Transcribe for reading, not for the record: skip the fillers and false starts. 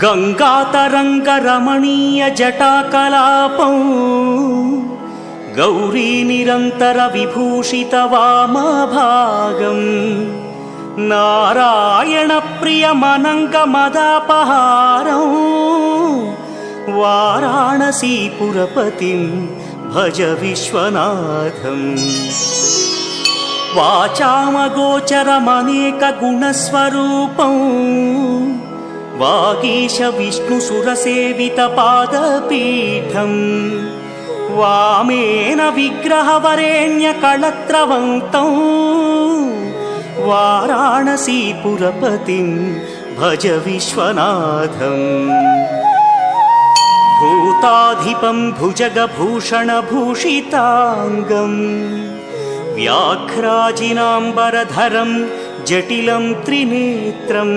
गङ्गातरङ्गरमणीयजटाकलापं गौरीनिरन्तरविभूषितवामभागं नारायणप्रियमनङ्गमदापहारं वाराणसीपुरपतिं भज विश्वनाथम्। वाचामगोचरमनेकगुणस्वरूपं वागीश विष्णुसुरसेवितपादपीठं वामेन विग्रहवरेण्यकळत्रवन्तं वाराणसीपुरपतिं भज विश्वनाथम्। भूताधिपं भुजगभूषणभूषिताङ्गं व्याघ्राजिनाम्बरधरं जटिलं त्रिनेत्रं